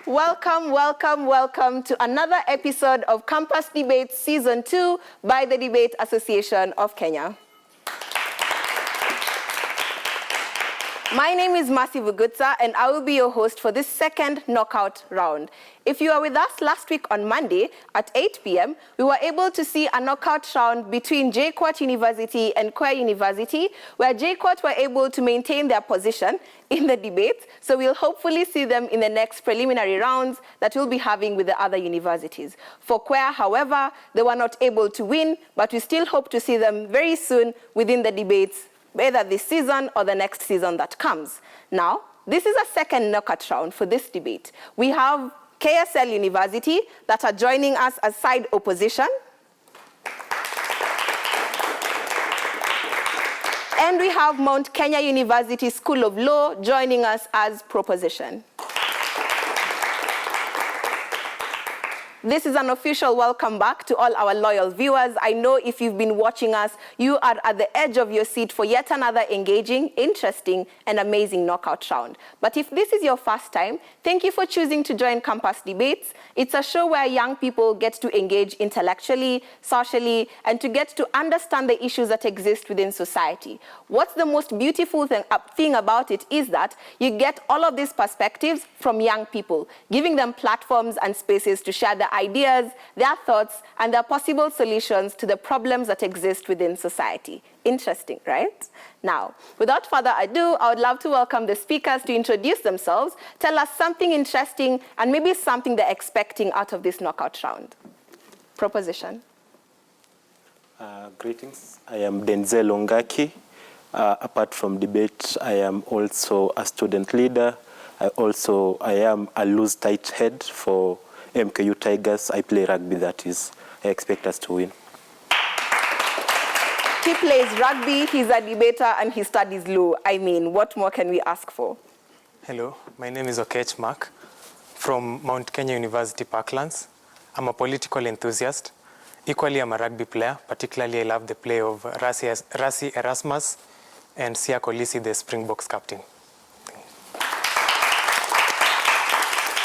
welcome, welcome, welcome to another episode of Campus Debates Season 2 by the Debate Association of Kenya. My name is Masi Vugutsa, and I will be your host for this second knockout round. If you were with us last week on Monday at 8 p.m., we were able to see a knockout round between JKUAT University and Kwea University, where JKUAT were able to maintain their position in the debate. So we'll hopefully see them in the next preliminary rounds that we'll be having with the other universities. For Kwea, however, they were not able to win, but we still hope to see them very soon within the debates, either this season or the next season that comes. Now, this is a second knockout round for this debate. We have KSL University that are joining us as side opposition. And we have Mount Kenya University School of Law joining us as proposition. This is an official welcome back to all our loyal viewers. I know if you've been watching us, you are at the edge of your seat for yet another engaging, interesting, and amazing knockout round. But if this is your first time, thank you for choosing to join Campus Debates. It's a show where young people get to engage intellectually, socially, and to get to understand the issues that exist within society. What's the most beautiful thing about it is that you get all of these perspectives from young people, giving them platforms and spaces to share their ideas, their thoughts, and their possible solutions to the problems that exist within society. Interesting, right? Now, without further ado, I would love to welcome the speakers to introduce themselves, tell us something interesting, and maybe something they're expecting out of this knockout round. Proposition. Greetings. I am Denzel Ongaki. Apart from debate, I am also a student leader. I am a loose tight head for MKU Tigers. I play rugby, that is. I expect us to win. He plays rugby, he's a debater, and he studies law. I mean, what more can we ask for? Hello, my name is Okech Mark from Mount Kenya University Parklands. I'm a political enthusiast. Equally, I'm a rugby player. Particularly, I love the play of Rasi Erasmus and Sia Kolisi, the Springboks captain.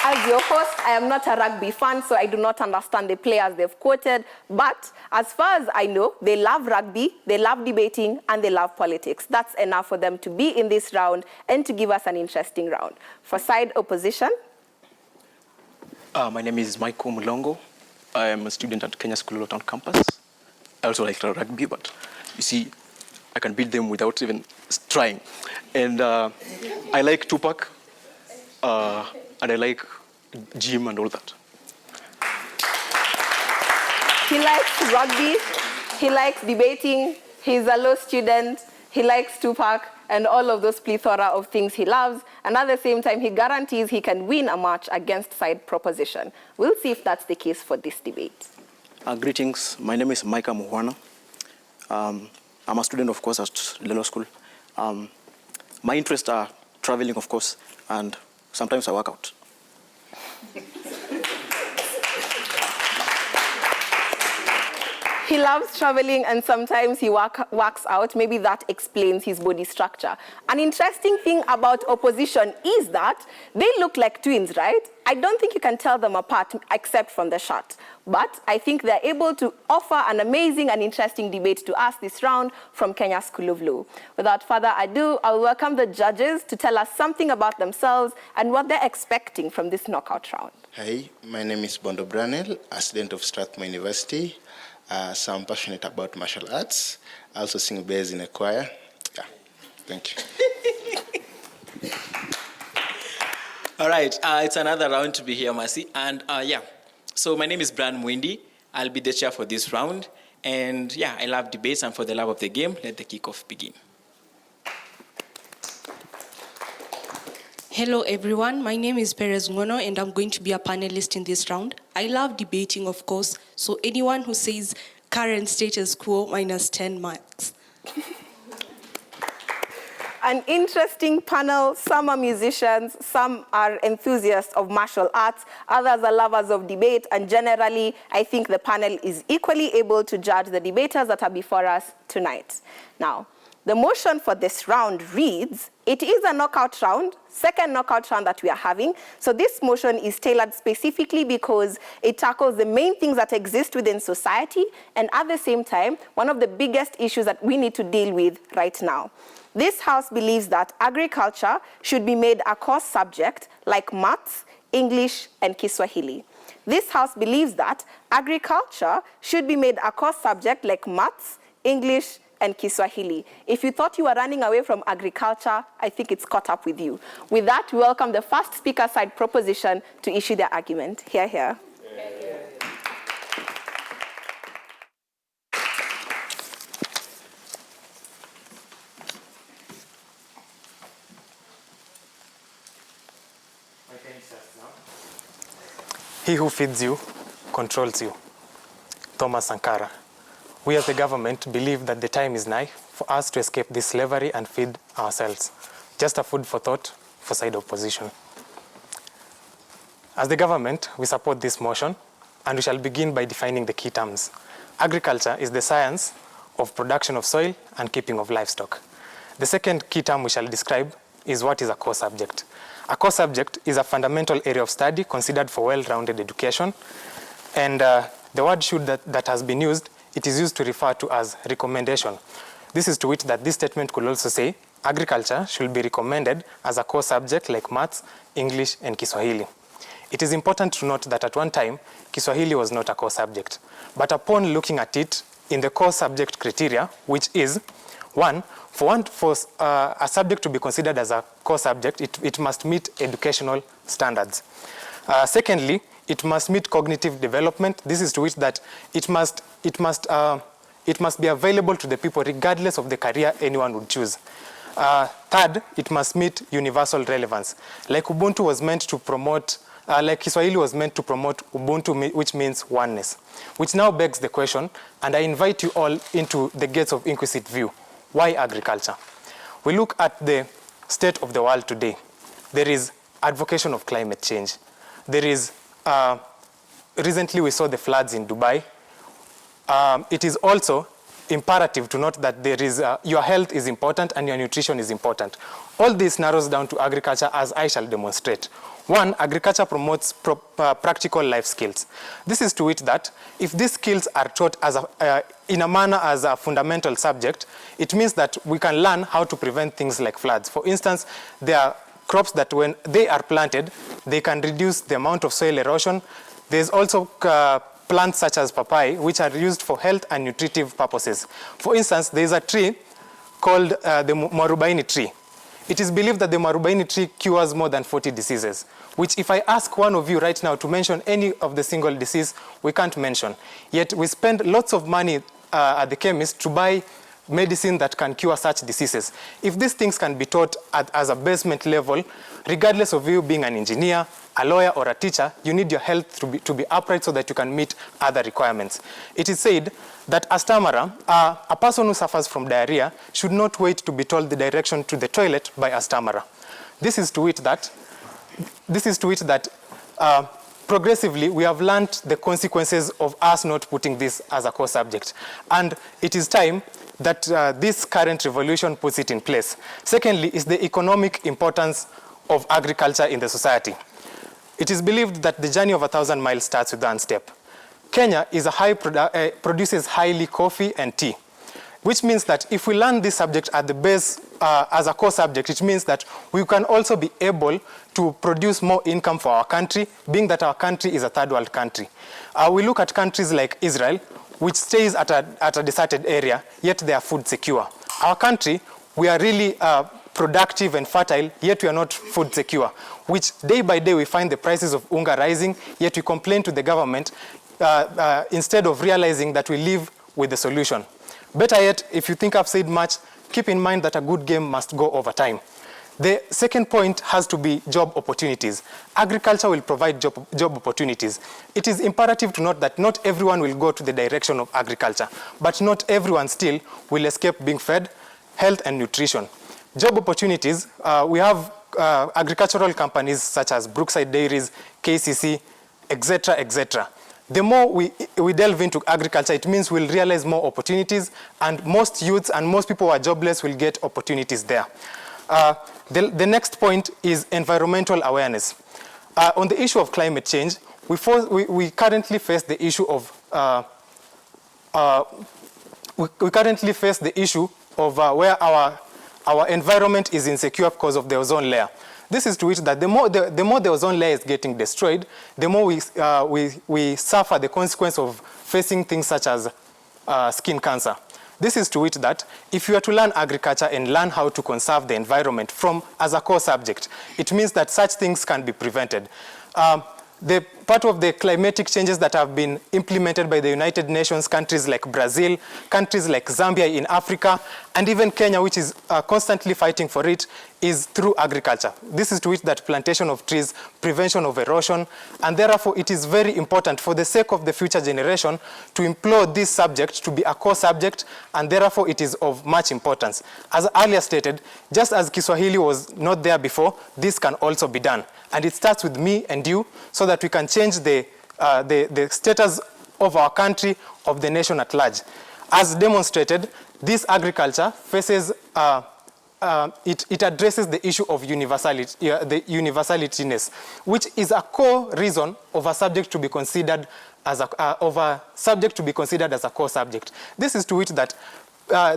As your host, I am not a rugby fan, so I do not understand the players they've quoted. But as far as I know, they love rugby, they love debating, and they love politics. That's enough for them to be in this round and to give us an interesting round. For side opposition. My name is Michael Mulongo. I am a student at Kenya School of Law campus. I also like rugby, but you see, I can beat them without even trying. And I like Tupac. And I like gym and all that. He likes rugby, he likes debating, he's a law student, he likes Tupac, and all of those plethora of things he loves. And at the same time, he guarantees he can win a match against side proposition. We'll see if that's the case for this debate. Greetings, my name is Micah Muhwana. I'm a student, of course, at the law school. My interests are traveling, of course, and sometimes I work out. He loves traveling and sometimes he works out. Maybe that explains his body structure. An interesting thing about opposition is that they look like twins, right? I don't think you can tell them apart except from the shot. But I think they're able to offer an amazing and interesting debate to us this round from Kenya School of Law. Without further ado, I'll welcome the judges to tell us something about themselves and what they're expecting from this knockout round. Hi, my name is Bondo Branel, a student of Strathmore University. So I'm passionate about martial arts. I also sing bass in a choir. Yeah, thank you. All right, it's another round to be here, Masi. And so my name is Brian Mwindi. I'll be the chair for this round. And yeah, I love debates, and for the love of the game, let the kickoff begin. Hello everyone, my name is Perez Ngono and I'm going to be a panelist in this round. I love debating, of course, so anyone who says current status quo minus 10 marks. An interesting panel. Some are musicians, some are enthusiasts of martial arts, others are lovers of debate, and generally, I think the panel is equally able to judge the debaters that are before us tonight. Now, The motion for this round reads, it is a knockout round, second knockout round that we are having. So this motion is tailored specifically because it tackles the main things that exist within society, and at the same time, one of the biggest issues that we need to deal with right now. This House believes that agriculture should be made a core subject like maths, English, and Kiswahili. This House believes that agriculture should be made a core subject like maths, English, and Kiswahili. If you thought you were running away from agriculture, I think it's caught up with you. With that, we welcome the first speaker side proposition to issue their argument. Hear, hear. He who feeds you controls you. Thomas Sankara. We as the government believe that the time is nigh for us to escape this slavery and feed ourselves. Just a food for thought for side opposition. As the government, we support this motion, and we shall begin by defining the key terms. Agriculture is the science of production of soil and keeping of livestock. The second key term we shall describe is what is a core subject. A core subject is a fundamental area of study considered for well-rounded education, and the word should that has been used, it is used to refer to as recommendation. This is to which that this statement could also say agriculture should be recommended as a core subject like maths, English, and Kiswahili. It is important to note that at one time, Kiswahili was not a core subject. But upon looking at it in the core subject criteria, which is, for a subject to be considered as a core subject, it must meet educational standards. Secondly, it must meet cognitive development. This is to which that it must be available to the people regardless of the career anyone would choose. Third, it must meet universal relevance. Like Ubuntu was meant to promote, like Kiswahili was meant to promote Ubuntu, which means oneness. Which now begs the question, and I invite you all into the gates of inquisitive view. Why agriculture? We look at the state of the world today. There is advocacy of climate change. There is, recently we saw the floods in Dubai. It is also imperative to note that there is, your health is important and your nutrition is important. All this narrows down to agriculture, as I shall demonstrate. One, agriculture promotes practical life skills. This is to it that if these skills are taught as in a manner as a fundamental subject, it means that we can learn how to prevent things like floods. For instance, there are crops that when they are planted, they can reduce the amount of soil erosion. There's also plants such as papaya, which are used for health and nutritive purposes. For instance, there's a tree called the Mwarubaini tree. It is believed that the Mwarubaini tree cures more than 40 diseases, which if I ask one of you right now to mention any of the single disease, we can't mention. Yet we spend lots of money at the chemist to buy medicine that can cure such diseases. If these things can be taught as a basement level, regardless of you being an engineer, a lawyer, or a teacher, you need your health to be upright so that you can meet other requirements. It is said that a stammerer, a person who suffers from diarrhea, should not wait to be told the direction to the toilet by a stammerer. This is to it that progressively we have learned the consequences of us not putting this as a core subject. And it is time that this current revolution puts it in place. Secondly, is the economic importance of agriculture in the society. It is believed that the journey of 1,000 miles starts with one step. Kenya is produces highly coffee and tea, which means that if we learn this subject at the base as a core subject, it means that we can also be able to produce more income for our country, being that our country is a third world country. We look at countries like Israel, which stays at a deserted area, yet they are food secure. Our country, we are really productive and fertile, yet we are not food secure, which day by day we find the prices of unga rising, yet we complain to the government instead of realizing that we live with the solution. Better yet, if you think I've said much, keep in mind that a good game must go over time. The second point has to be job opportunities. Agriculture will provide job opportunities. It is imperative to note that not everyone will go to the direction of agriculture, but not everyone still will escape being fed health and nutrition. Job opportunities, we have agricultural companies such as Brookside Dairies, KCC, etc., etc. the more we delve into agriculture, it means we'll realize more opportunities, and most youths and most people who are jobless will get opportunities there. The next point is environmental awareness. On the issue of climate change, we currently face the issue of where our environment is insecure because of the ozone layer. This is to which that the more the ozone layer is getting destroyed, the more we suffer the consequence of facing things such as skin cancer. This is to which that if you are to learn agriculture and learn how to conserve the environment as a core subject, it means that such things can be prevented. The part of the climatic changes that have been implemented by the United Nations, countries like Brazil, countries like Zambia in Africa, and even Kenya, which is constantly fighting for it, is through agriculture. This is to which that plantation of trees, prevention of erosion, and therefore it is very important for the sake of the future generation to employ this subject to be a core subject, and therefore it is of much importance. As earlier stated, just as Kiswahili was not there before, this can also be done. And it starts with me and you, so that we can change the status of our country, of the nation at large. As demonstrated, this agriculture faces, it addresses the issue of universality, the universalityness, which is a core reason of a subject to be considered as a core subject. This is to which that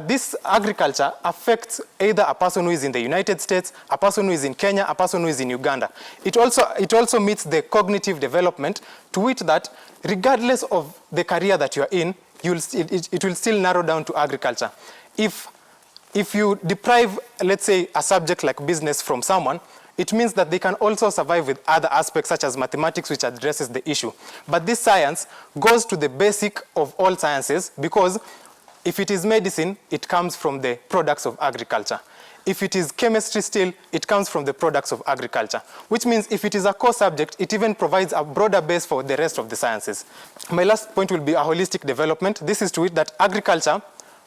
this agriculture affects either a person who is in the United States, a person who is in Kenya, a person who is in Uganda. It also meets the cognitive development to which that regardless of the career that you are in, it will still narrow down to agriculture. If you deprive, let's say, a subject like business from someone, it means that they can also survive with other aspects such as mathematics, which addresses the issue. But this science goes to the basic of all sciences, because if it is medicine, it comes from the products of agriculture. If it is chemistry still, it comes from the products of agriculture, which means if it is a core subject, it even provides a broader base for the rest of the sciences. My last point will be a holistic development. This is to it that agriculture,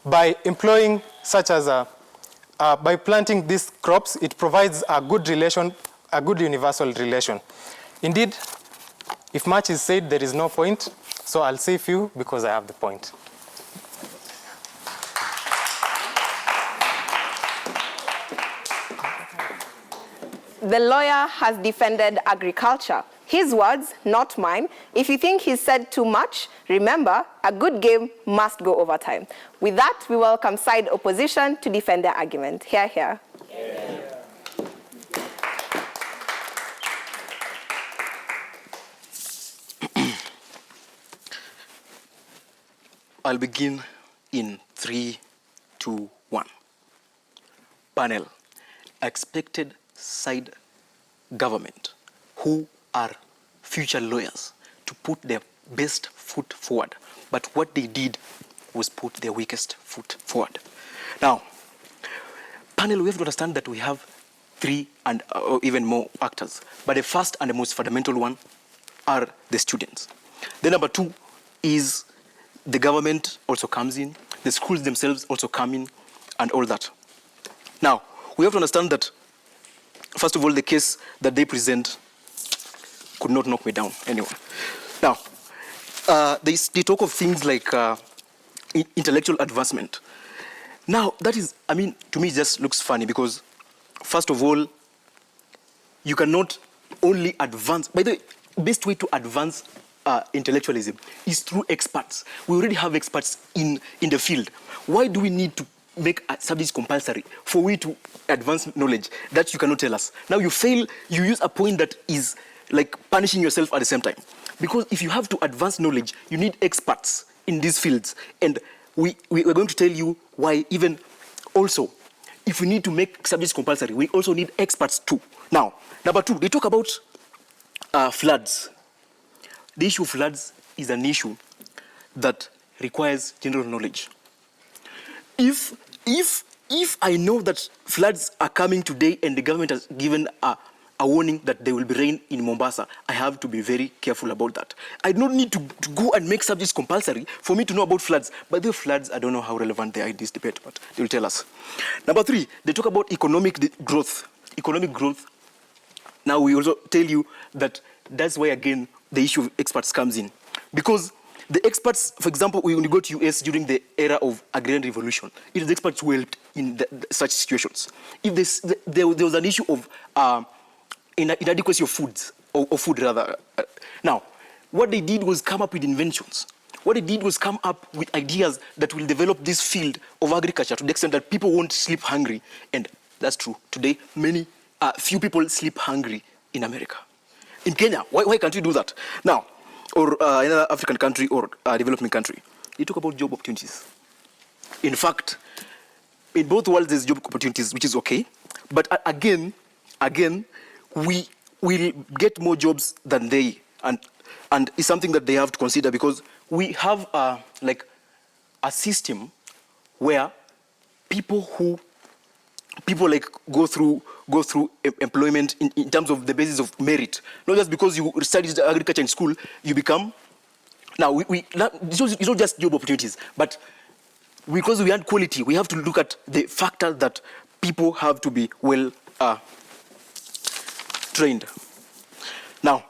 by employing such as by planting these crops, it provides a good relation, a good universal relation. Indeed, if much is said, there is no point, so I'll say few because I have the point. The lawyer has defended agriculture. His words, not mine. If you think he said too much, remember, a good game must go overtime. With that, we welcome side opposition to defend their argument. Hear, hear. Yeah. I'll begin in 3, 2, 1. Panel, expected side government who are future lawyers to put their best foot forward. But what they did was put their weakest foot forward. Now, panel, we have to understand that we have 3 and even more actors. But the first and the most fundamental one are the students. The number 2 is the government also comes in, the schools themselves also come in, and all that. Now, we have to understand that first of all, the case that they present could not knock me down anyway. Now, they talk of things like intellectual advancement. Now, that is, I mean, to me, it just looks funny because, first of all, you cannot only advance. By the way, best way to advance intellectualism is through experts. We already have experts in the field. Why do we need to make subjects compulsory for we to advance knowledge that you cannot tell us? Now you fail, you use a point that is like punishing yourself at the same time. Because if you have to advance knowledge, you need experts in these fields. And we're going to tell you why even also, if we need to make subjects compulsory, we also need experts too. Now, number 2, they talk about floods. The issue of floods is an issue that requires general knowledge. If I know that floods are coming today and the government has given a warning that there will be rain in Mombasa, I have to be very careful about that. I don't need to go and make subjects compulsory for me to know about floods. But the floods, I don't know how relevant they are in this debate, but they will tell us. Number 3, they talk about economic growth. Economic growth. Now we also tell you that that's why, again, the issue of experts comes in. Because the experts, for example, when you go to US during the era of agrarian revolution, it is the experts who helped in such situations. If there was an issue of inadequacy of foods, or food rather. Now, what they did was come up with inventions. What they did was come up with ideas that will develop this field of agriculture to the extent that people won't sleep hungry. And that's true. Today, few people sleep hungry in America. In Kenya, why can't we do that? Now, or another African country or developing country, they talk about job opportunities. In fact, in both worlds, there's job opportunities, which is okay. But again, we will get more jobs than they, and it's something that they have to consider, because we have like a system where people like go through employment in terms of the basis of merit. Not just because you studied agriculture in school, you become. Now it's not just job opportunities, but because we had quality, we have to look at the factor that people have to be well trained. Now,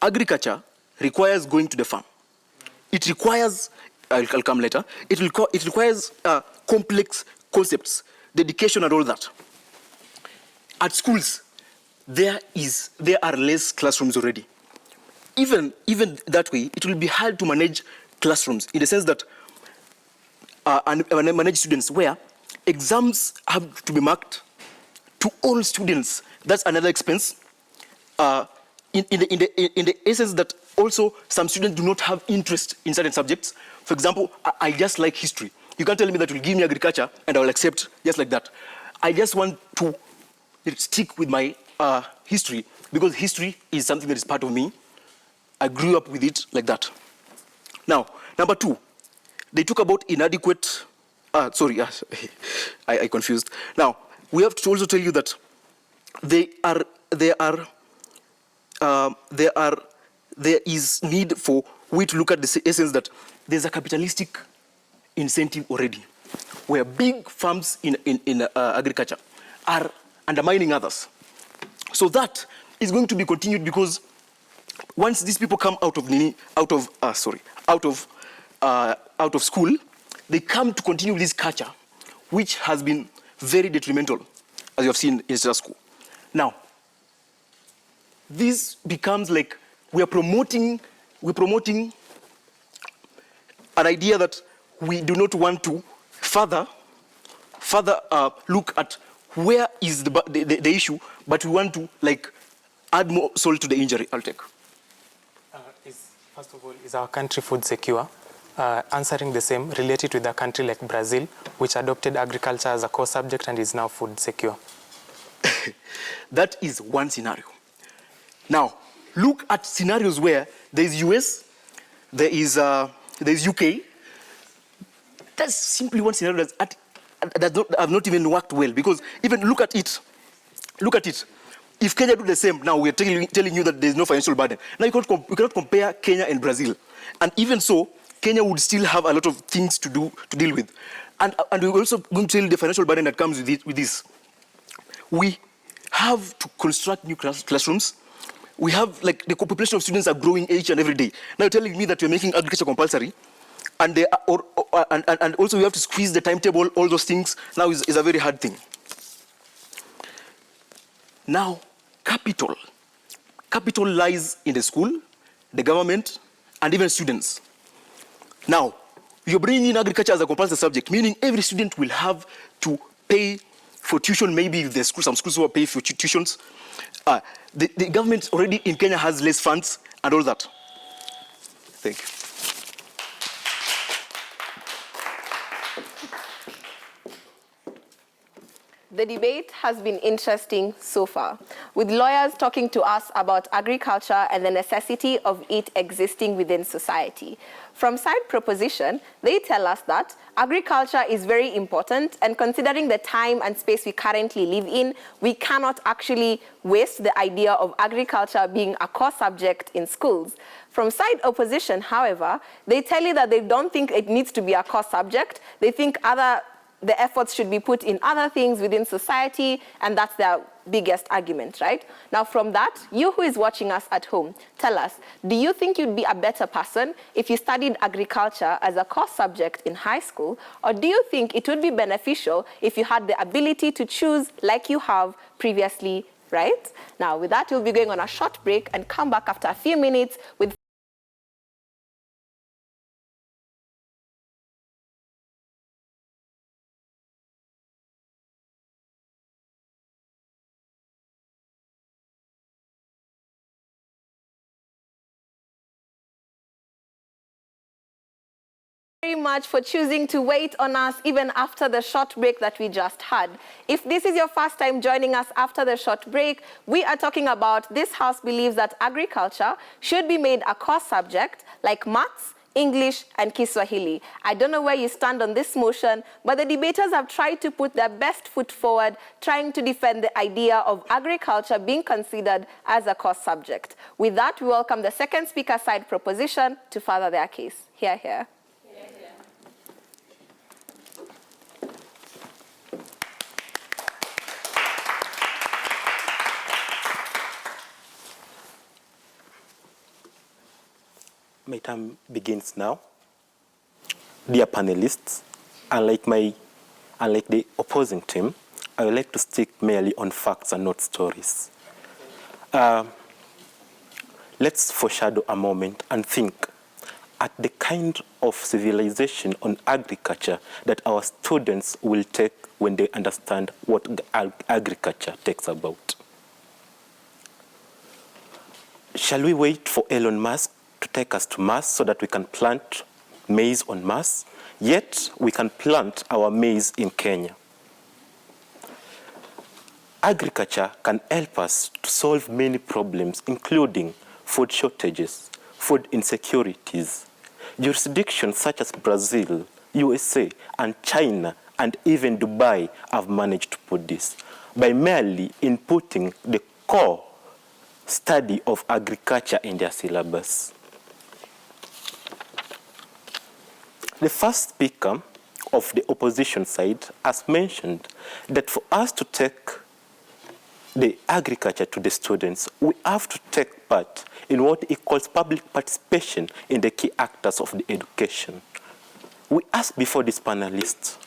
agriculture requires going to the farm. It requires, I'll come later, it requires complex concepts, dedication and all that. At schools, there are less classrooms already. Even that way, it will be hard to manage classrooms in the sense that, and manage students where exams have to be marked to all students. That's another expense. In the essence that also some students do not have interest in certain subjects. For example, I just like history. You can't tell me that you'll give me agriculture and I will accept just like that. I just want to stick with my history because history is something that is part of me. I grew up with it like that. Now, number two, they talk about inadequate. I confused. Now, we have to also tell you that there is need for we to look at the essence that there's a capitalistic incentive already, where big farms in agriculture are undermining others. So that is going to be continued because once these people come out of school, they come to continue with this culture, which has been very detrimental, as you have seen in school. Now, this becomes like we're promoting an idea that we do not want to further look at where is the issue, but we want to like add more salt to the injury. I'll take. First of all, is our country food secure? Answering the same, related with a country like Brazil, which adopted agriculture as a core subject and is now food secure. That is one scenario. Now, look at scenarios where there is US, there is UK. That's simply one scenario that have not even worked well, because even look at it. If Kenya do the same, now we are telling you that there is no financial burden. Now you cannot compare Kenya and Brazil, and even so, Kenya would still have a lot of things to deal with, and we're also going to tell you the financial burden that comes with this. We have to construct new classrooms. We have like the population of students are growing each and every day. Now you're telling me that you're making agriculture compulsory, and and also we have to squeeze the timetable. All those things now is a very hard thing. Now, capital lies in the school, the government, and even students. Now, you're bringing in agriculture as a compulsory subject, meaning every student will have to pay for tuition. Maybe the school, some schools will pay for tuitions. The government already in Kenya has less funds and all that. Thank you. The debate has been interesting so far, with lawyers talking to us about agriculture and the necessity of it existing within society. From side proposition, they tell us that agriculture is very important, and considering the time and space we currently live in, we cannot actually waste the idea of agriculture being a core subject in schools. From side opposition, however, they tell you that they don't think it needs to be a core subject. They think other the efforts should be put in other things within society, and that's their biggest argument, right? Now from that, you who is watching us at home, tell us, do you think you'd be a better person if you studied agriculture as a course subject in high school, or do you think it would be beneficial if you had the ability to choose like you have previously, right? Now with that, we'll be going on a short break and come back after a few minutes with very much for choosing to wait on us even after the short break that we just had. If this is your first time joining us after the short break, we are talking about this house believes that agriculture should be made a core subject like maths, English, and Kiswahili. I don't know where you stand on this motion, but the debaters have tried to put their best foot forward, trying to defend the idea of agriculture being considered as a core subject. With that, we welcome the second speaker side proposition to further their case. Hear, hear. My time begins now. Dear panelists, unlike the opposing team, I would like to stick merely on facts and not stories. Let's foreshadow a moment and think at the kind of civilization on agriculture that our students will take when they understand what agriculture takes about. Shall we wait for Elon Musk to take us to Mars so that we can plant maize on Mars? Yet we can plant our maize in Kenya. Agriculture can help us to solve many problems, including food shortages, food insecurities. Jurisdictions such as Brazil, USA, and China, and even Dubai have managed to put this by merely inputting the core study of agriculture in their syllabus. The first speaker of the opposition side has mentioned that for us to take the agriculture to the students, we have to take part in what he calls public participation in the key actors of the education. We asked before this panelist,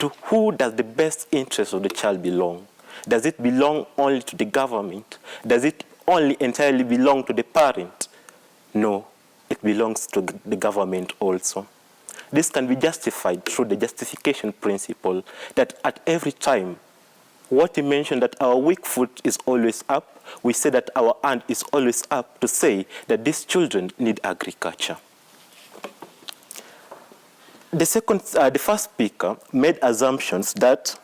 to who does the best interest of the child belong? Does it belong only to the government? Does it only entirely belong to the parent? No, it belongs to the government also. This can be justified through the justification principle that at every time, what he mentioned that our weak foot is always up, we say that our hand is always up to say that these children need agriculture. The first speaker made assumptions that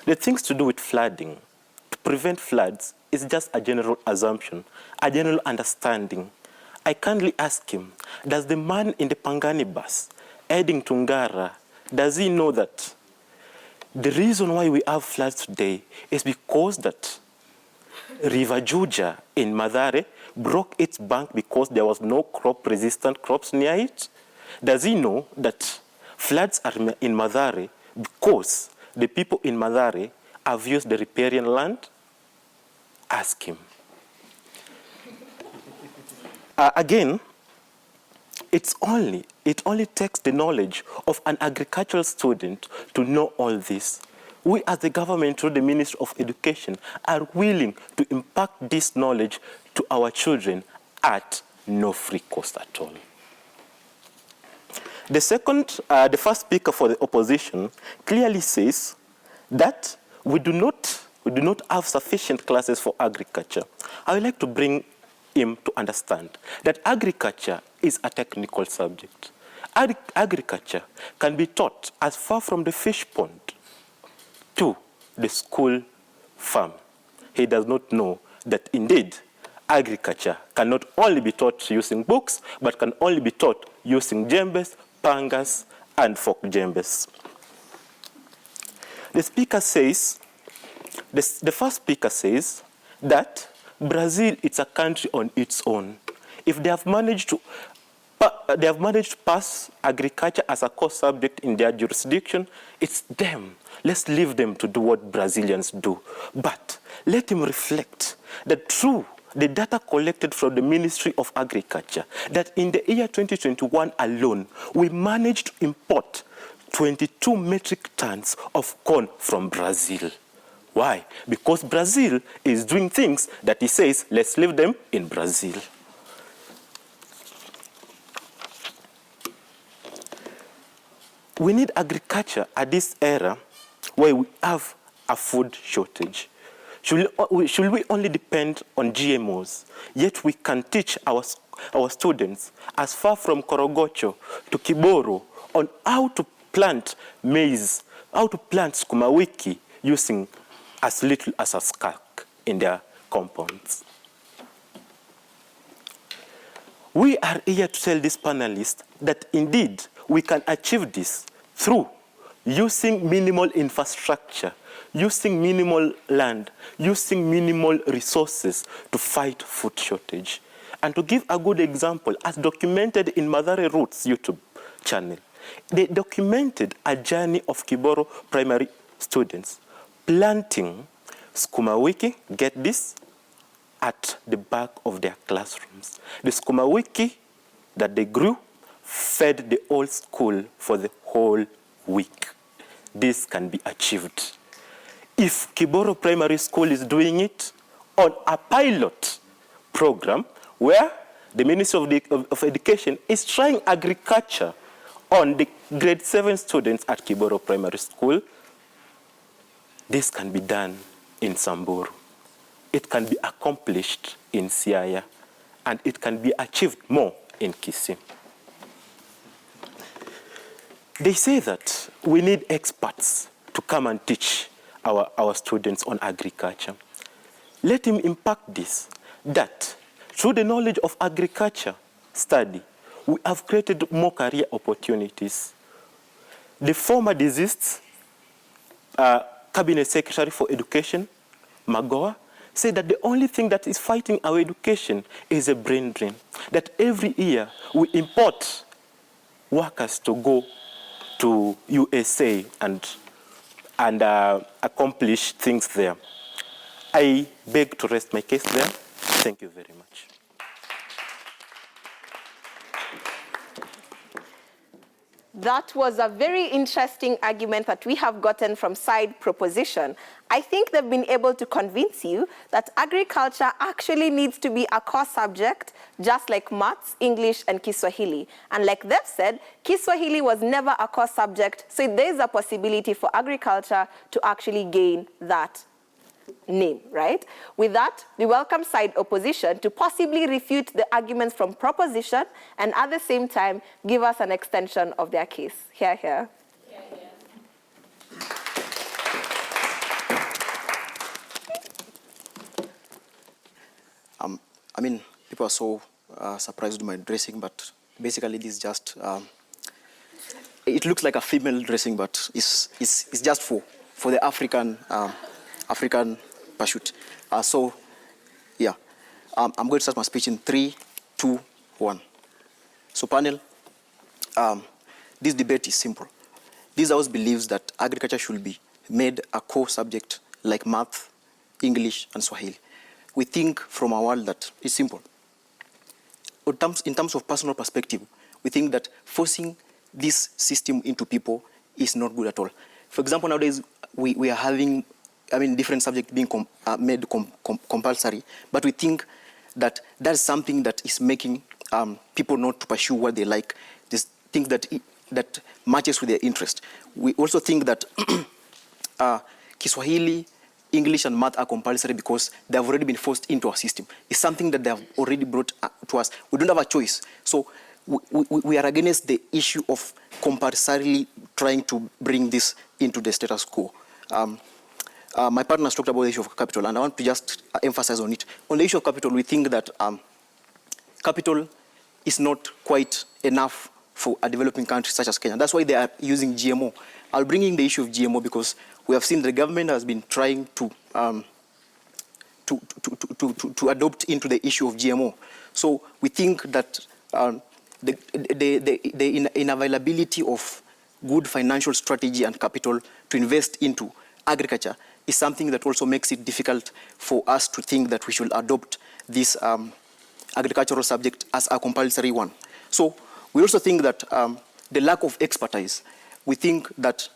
the things to do with flooding, to prevent floods, is just a general assumption, a general understanding. I kindly ask him, does the man in the Pangani bus heading to Ngara, does he know that the reason why we have floods today is because that River Juja in Mathare broke its bank because there was no crop-resistant crops near it? Does he know that floods are in Mathare because the people in Mathare have used the riparian land? Ask him. Again, it only takes the knowledge of an agricultural student to know all this. We as the government, through the Ministry of Education, are willing to impact this knowledge to our children at no free cost at all. The first speaker for the opposition clearly says that we do not have sufficient classes for agriculture. I would like to bring him to understand that agriculture is a technical subject. Agriculture can be taught as far from the fish pond to the school farm. He does not know that indeed agriculture cannot only be taught using books, but can only be taught using jembes, pangas, and folk jembes. The first speaker says that Brazil is a country on its own. If they have managed to they have managed to pass agriculture as a core subject in their jurisdiction. It's them. Let's leave them to do what Brazilians do. But let him reflect that through the data collected from the Ministry of Agriculture, that in the year 2021 alone, we managed to import 22 metric tons of corn from Brazil. Why? Because Brazil is doing things that he says, let's leave them in Brazil. We need agriculture at this era where we have a food shortage. Should we only depend on GMOs? Yet we can teach our students as far from Korogocho to Kiboro on how to plant maize, how to plant sukuma wiki using as little as a skulk in their compounds. We are here to tell these panelists that indeed we can achieve this through using minimal infrastructure, using minimal land, using minimal resources to fight food shortage. And to give a good example, as documented in Madare Roots YouTube channel, they documented a journey of Kiboro primary students planting sukuma wiki, get this, at the back of their classrooms. The sukuma wiki that they grew fed the whole school for the whole week. This can be achieved. If Kiboro Primary School is doing it on a pilot program where the Ministry of Education is trying agriculture on the grade 7 students at Kiboro Primary School, this can be done in Samburu. It can be accomplished in Siaya, and it can be achieved more in Kisii. They say that we need experts to come and teach our students on agriculture. Let him impact this, that through the knowledge of agriculture study, we have created more career opportunities. The former deceased Cabinet Secretary for Education, Magoa, said that the only thing that is fighting our education is a brain drain. That every year we import workers to go to USA and accomplish things there. I beg to rest my case there. Thank you very much. That was a very interesting argument that we have gotten from side proposition. I think they've been able to convince you that agriculture actually needs to be a core subject, just like maths, English, and Kiswahili. And like they've said, Kiswahili was never a core subject, so there is a possibility for agriculture to actually gain that name, right? With that, we welcome side opposition to possibly refute the arguments from proposition and at the same time give us an extension of their case. Hear, hear. I mean, people are so surprised with my dressing, but basically this is just, it looks like a female dressing, but it's just for the African pursuit. So, yeah, I'm going to start my speech in 3, 2, 1. So, panel, this debate is simple. This house believes that agriculture should be made a core subject like math, English, and Swahili. We think from our world that it's simple. In terms of personal perspective, we think that forcing this system into people is not good at all. For example, nowadays, we are having, different subjects being made compulsory, but we think that that's something that is making people not to pursue what they like, this things that matches with their interest. We also think that Kiswahili, English, and math are compulsory because they have already been forced into our system. It's something that they have already brought to us. We don't have a choice. So we are against the issue of compulsorily trying to bring this into the status quo. My partner has talked about the issue of capital, and I want to just emphasize on it. On the issue of capital, we think that capital is not quite enough for a developing country such as Kenya. That's why they are using GMO. I'll bring in the issue of GMO because we have seen the government has been trying to adopt into the issue of GMO. So we think that the unavailability of good financial strategy and capital to invest into agriculture is something that also makes it difficult for us to think that we should adopt this agricultural subject as a compulsory one. So we also think that the lack of expertise, we think that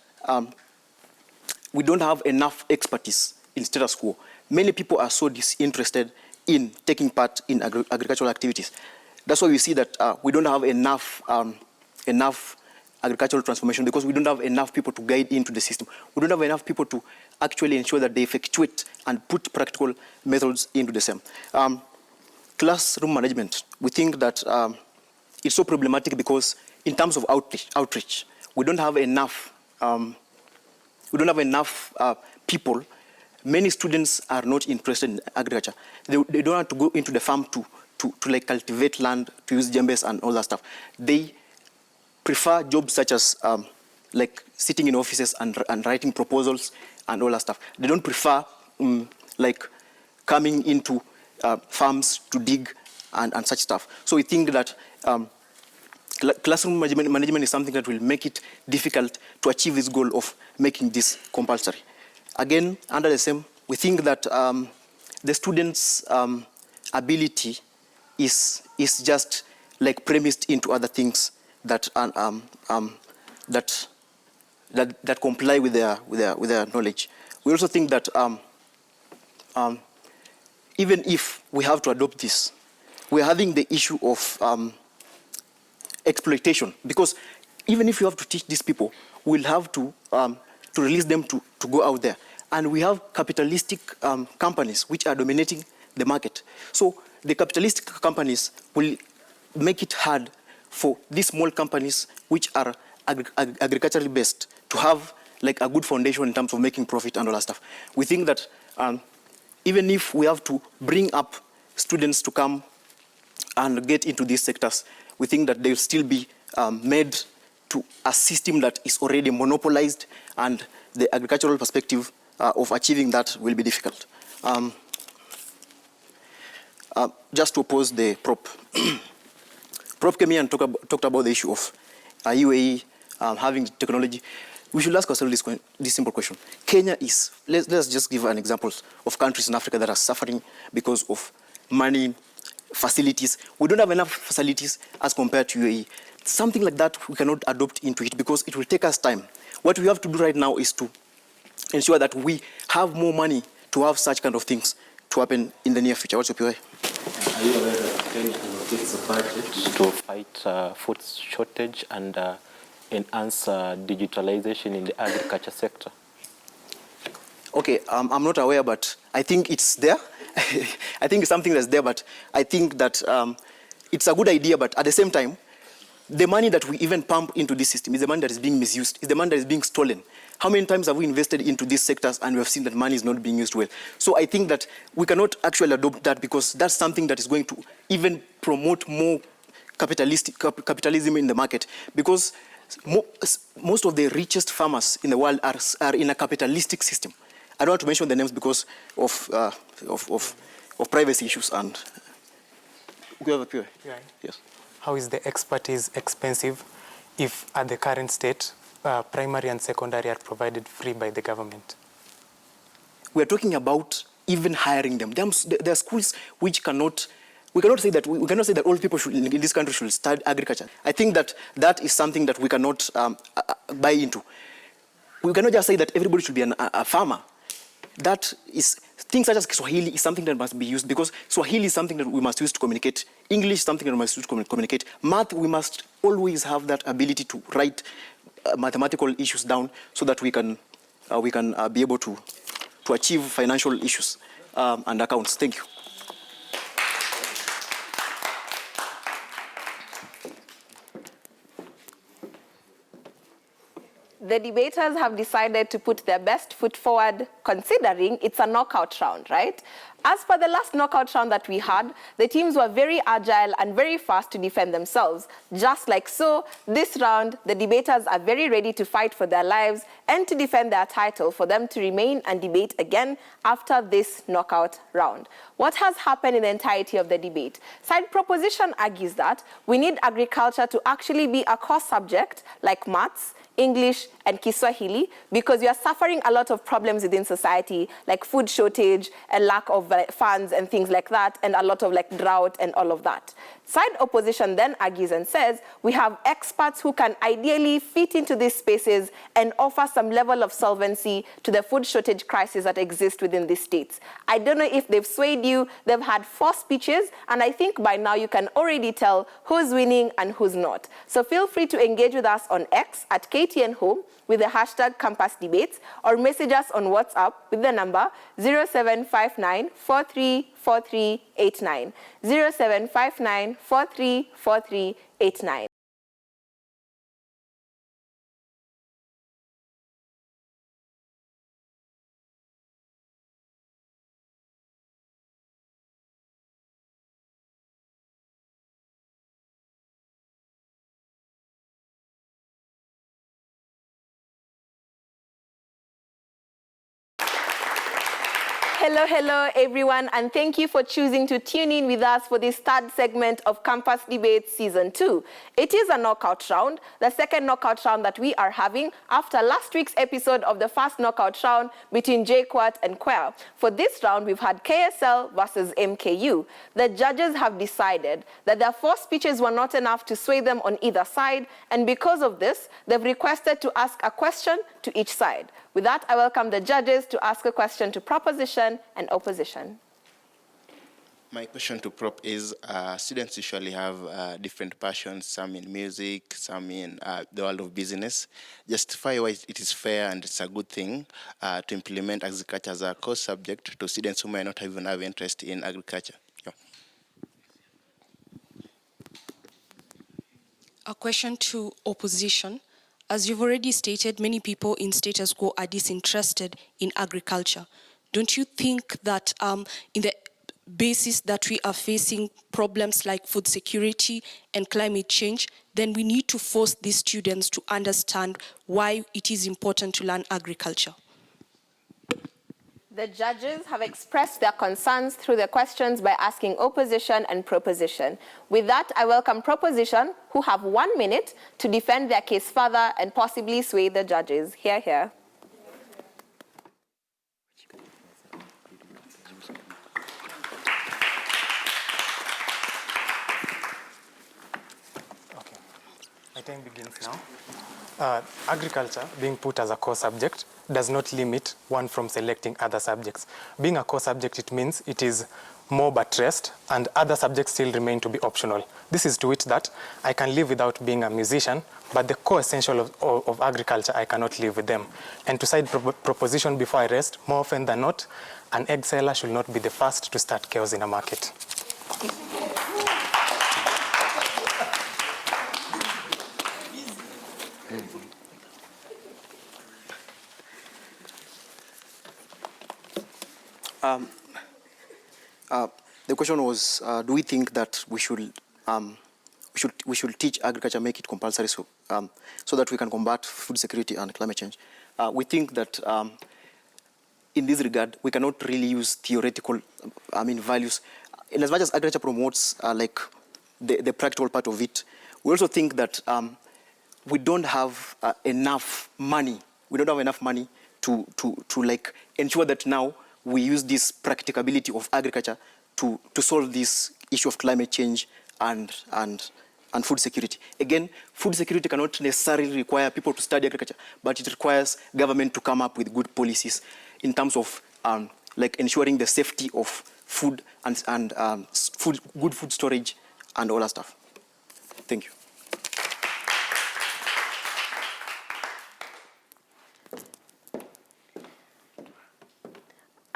we don't have enough expertise in status quo. Many people are so disinterested in taking part in agricultural activities. That's why we see that we don't have enough agricultural transformation, because we don't have enough people to guide into the system. We don't have enough people to actually ensure that they effectuate and put practical methods into the same. Classroom management, we think that it's so problematic because in terms of outreach, we don't have enough people. Many students are not interested in agriculture. They don't want to go into the farm to like cultivate land, to use jembes and all that stuff. They prefer jobs such as like sitting in offices and writing proposals and all that stuff. They don't prefer like coming into farms to dig and such stuff. So we think that classroom management is something that will make it difficult to achieve this goal of making this compulsory. Again, under the same, we think that the students' ability is just like premised into other things that that comply with their knowledge. We also think that even if we have to adopt this, we're having the issue of exploitation, because even if you have to teach these people, we'll have to release them to go out there. And we have capitalistic companies which are dominating the market. So the capitalistic companies will make it hard for these small companies which are agriculturally based to have like a good foundation in terms of making profit and all that stuff. We think that even if we have to bring up students to come and get into these sectors, we think that they'll still be made to a system that is already monopolized, and the agricultural perspective of achieving that will be difficult. Just to oppose the prop. Prop came here and talked about the issue of UAE having technology. We should ask ourselves this simple question. Kenya is, let's just give an example of countries in Africa that are suffering because of money, facilities. We don't have enough facilities as compared to UAE. Something like that we cannot adopt into it because it will take us time. What we have to do right now is to ensure that we have more money to have such kind of things to happen in the near future. What's your POI? Are you aware that Kenya allocates a budget to fight food shortage and enhance digitalization in the agriculture sector? Okay, I'm not aware, but I think it's there. I think it's something that's there, but I think that it's a good idea, but at the same time, the money that we even pump into this system is the money that is being misused, is the money that is being stolen. How many times have we invested into these sectors and we have seen that money is not being used well? So I think that we cannot actually adopt that because that's something that is going to even promote more capitalism in the market, because most of the richest farmers in the world are in a capitalistic system. I don't want to mention the names because of privacy issues. And we have a POI. Yeah. Yes. How is the expertise expensive if at the current state, primary and secondary are provided free by the government? We are talking about even hiring them. There are schools which we cannot say that all people in this country should study agriculture. I think that is something that we cannot buy into. We cannot just say that everybody should be a farmer. That is, things such as Swahili is something that must be used, because Swahili is something that we must use to communicate. English is something that we must use to communicate. Math, we must always have that ability to write mathematical issues down so that we can be able to achieve financial issues and accounts. Thank you. The debaters have decided to put their best foot forward, considering it's a knockout round, right? As per the last knockout round that we had, the teams were very agile and very fast to defend themselves. Just like so, this round, the debaters are very ready to fight for their lives and to defend their title for them to remain and debate again after this knockout round. What has happened in the entirety of the debate? Side proposition argues that we need agriculture to actually be a core subject like maths, English, and Kiswahili because we are suffering a lot of problems within society like food shortage and lack of funds and things like that, and a lot of drought and all of that. Side opposition then argues and says we have experts who can ideally fit into these spaces and offer some level of solvency to the food shortage crisis that exists within these states. I don't know if they've swayed you. They've had 4 speeches, and I think by now you can already tell who's winning and who's not. So feel free to engage with us on X at KTN Home with the hashtag Campus Debates, or message us on WhatsApp with the number 0759 434389. 0759 434389. Hello, hello, everyone, and thank you for choosing to tune in with us for this 3rd segment of Campus Debates Season 2. It is a knockout round, the 2nd knockout round that we are having after last week's episode of the 1st knockout round between JKUAT and Quail. For this round, we've had KSL versus MKU. The judges have decided that their 4 speeches were not enough to sway them on either side, and because of this, they've requested to ask a question to each side. With that, I welcome the judges to ask a question to proposition and opposition. My question to Prop is, students usually have different passions, some in music, some in the world of business. Justify why it is fair and it's a good thing to implement agriculture as a course subject to students who may not even have interest in agriculture. Yeah. A question to opposition. As you've already stated, many people in status quo are disinterested in agriculture. Don't you think that in the basis that we are facing problems like food security and climate change, then we need to force these students to understand why it is important to learn agriculture? The judges have expressed their concerns through their questions by asking opposition and proposition. With that, I welcome proposition, who have 1 minute to defend their case further and possibly sway the judges. Hear, hear. Okay, my time begins now. Agriculture, being put as a core subject, does not limit one from selecting other subjects. Being a core subject, it means it is more buttressed and other subjects still remain to be optional. This is to it that I can live without being a musician, but the core essential of agriculture, I cannot live with them. And to side proposition before I rest, more often than not, an egg seller should not be the first to start chaos in a market. The question was, do we think that we should teach agriculture, make it compulsory, so that we can combat food security and climate change? We think that in this regard, we cannot really use theoretical, values. In as much as agriculture promotes the practical part of it, we also think that we don't have enough money. We don't have enough money to ensure that now we use this practicability of agriculture to solve this issue of climate change and food security. Again, food security cannot necessarily require people to study agriculture, but it requires government to come up with good policies in terms of ensuring the safety of food and good food storage and all that stuff. Thank you.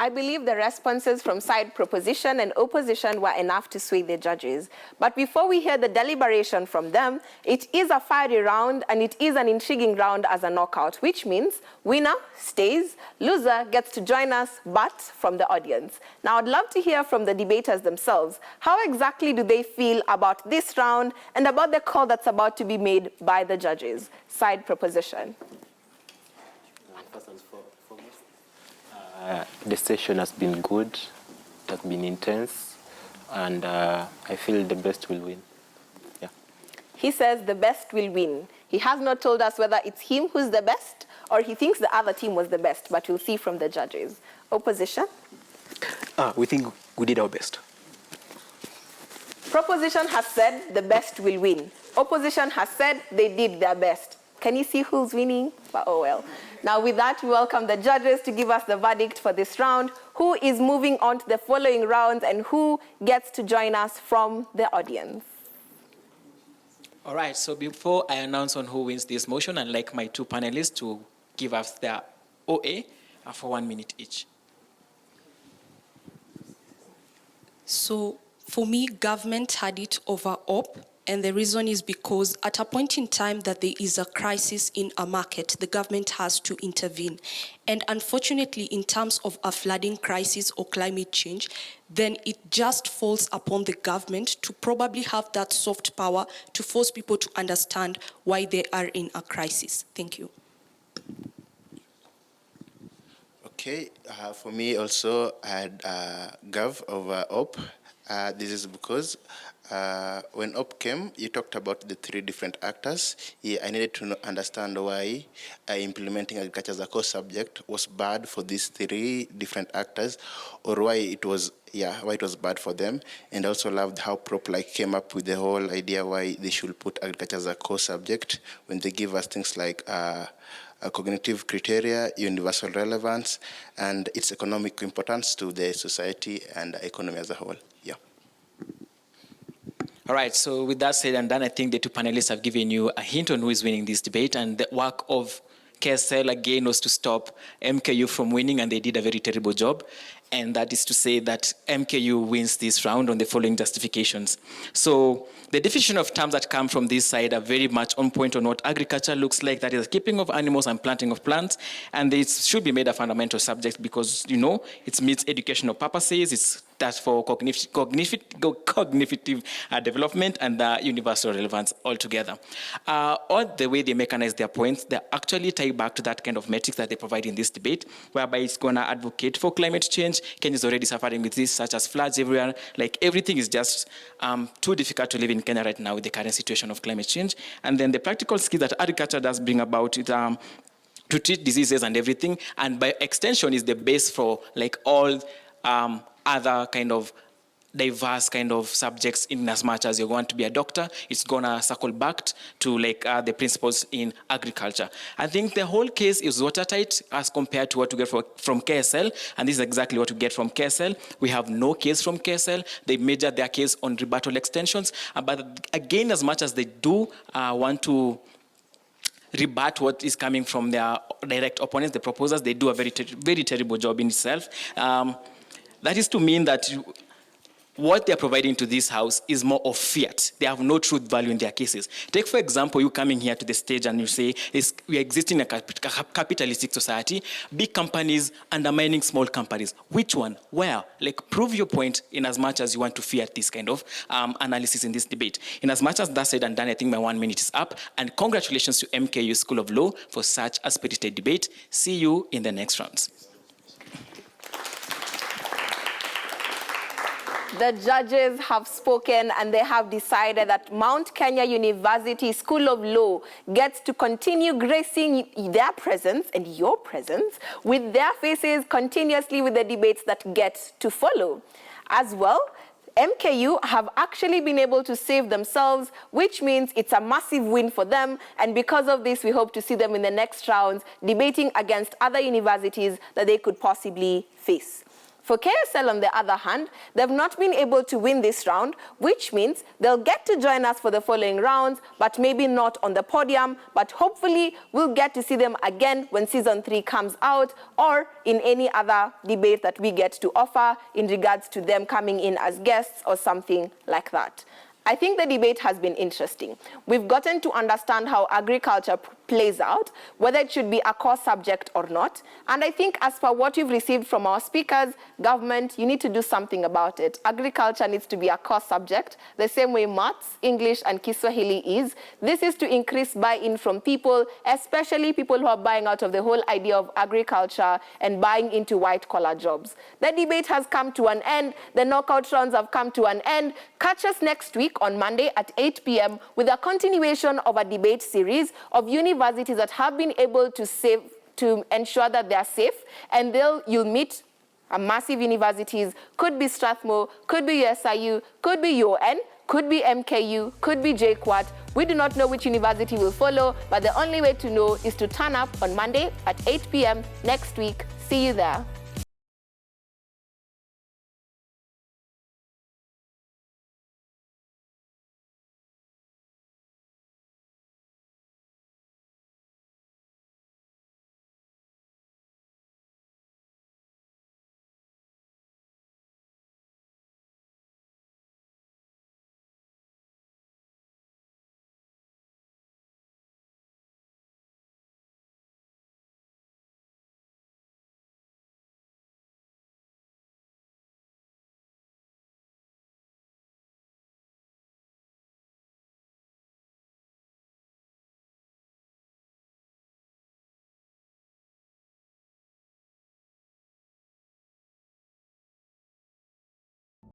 I believe the responses from side proposition and opposition were enough to sway the judges. But before we hear the deliberation from them, it is a fiery round and it is an intriguing round as a knockout, which means winner stays, loser gets to join us, but from the audience. Now, I'd love to hear from the debaters themselves. How exactly do they feel about this round and about the call that's about to be made by the judges? Side proposition. First and foremost, the session has been good, it has been intense, and I feel the best will win. Yeah. He says the best will win. He has not told us whether it's him who's the best or he thinks the other team was the best, but we'll see from the judges. Opposition? We think we did our best. Proposition has said the best will win. Opposition has said they did their best. Can you see who's winning? But oh well. Now with that, we welcome the judges to give us the verdict for this round. Who is moving on to the following rounds and who gets to join us from the audience? All right, so before I announce on who wins this motion, I'd like my two panelists to give us their OA for 1 minute each. So for me, government had it over op. And the reason is because at a point in time that there is a crisis in a market, the government has to intervene. And unfortunately, in terms of a flooding crisis or climate change, then it just falls upon the government to probably have that soft power to force people to understand why they are in a crisis. Thank you. Okay, for me also, I had Gov over OP. This is because when OP came, you talked about the 3 different actors. I needed to understand why implementing agriculture as a core subject was bad for these 3 different actors, or why it was bad for them. And also loved how Prop came up with the whole idea why they should put agriculture as a core subject when they give us things like cognitive criteria, universal relevance, and its economic importance to the society and the economy as a whole. Yeah. All right, so with that said and done, I think the two panelists have given you a hint on who is winning this debate, and the work of KSL again was to stop MKU from winning, and they did a very terrible job. And that is to say that MKU wins this round on the following justifications. So the definition of terms that come from this side are very much on point on what agriculture looks like, that is keeping of animals and planting of plants, and it should be made a fundamental subject because, you know, it meets educational purposes, it's that's for cognitive development and universal relevance altogether. All the way they mechanize their points, they actually tie back to that kind of metrics that they provide in this debate, whereby it's going to advocate for climate change. Kenya is already suffering with this, such as floods everywhere. Like everything is just too difficult to live in Kenya right now with the current situation of climate change. And then the practical skills that agriculture does bring about it, to treat diseases and everything, and by extension is the base for like all other kind of diverse kind of subjects. In as much as you want to be a doctor, it's gonna circle back to like the principles in agriculture. I think the whole case is watertight as compared to what we get from KSL, and this is exactly what we get from KSL. We have no case from KSL. They measured their case on rebuttal extensions, but again, as much as they do want to rebut what is coming from their direct opponents, the proposers, they do a very terrible job in itself. That is to mean that what they're providing to this house is more of fiat. They have no truth value in their cases. Take, for example, you coming here to the stage and you say, we exist in a capitalistic society, big companies undermining small companies. Which one? Where? Like, prove your point in as much as you want to fiat this kind of analysis in this debate. In as much as that said and done, I think my 1 minute is up. And congratulations to MKU School of Law for such a spirited debate. See you in the next rounds. The judges have spoken and they have decided that Mount Kenya University School of Law gets to continue gracing their presence and your presence with their faces continuously with the debates that get to follow. As well, MKU have actually been able to save themselves, which means it's a massive win for them. And because of this, we hope to see them in the next rounds debating against other universities that they could possibly face. For KSL, on the other hand, they've not been able to win this round, which means they'll get to join us for the following rounds, but maybe not on the podium, but hopefully we'll get to see them again when season 3 comes out, or in any other debate that we get to offer in regards to them coming in as guests or something like that. I think the debate has been interesting. We've gotten to understand how agriculture plays out, whether it should be a core subject or not. And I think as per what we've received from our speakers, government, you need to do something about it. Agriculture needs to be a core subject, the same way maths, English, and Kiswahili is. This is to increase buy-in from people, especially people who are buying out of the whole idea of agriculture and buying into white-collar jobs. The debate has come to an end. The knockout rounds have come to an end. Catch us next week on Monday at 8 p.m. with a continuation of a debate series of universities that have been able to ensure that they are safe, and you'll meet massive universities. Could be Strathmore, could be USIU, could be UON, could be MKU, could be JKUAT. We do not know which university will follow, but the only way to know is to turn up on Monday at 8 p.m. next week. See you there.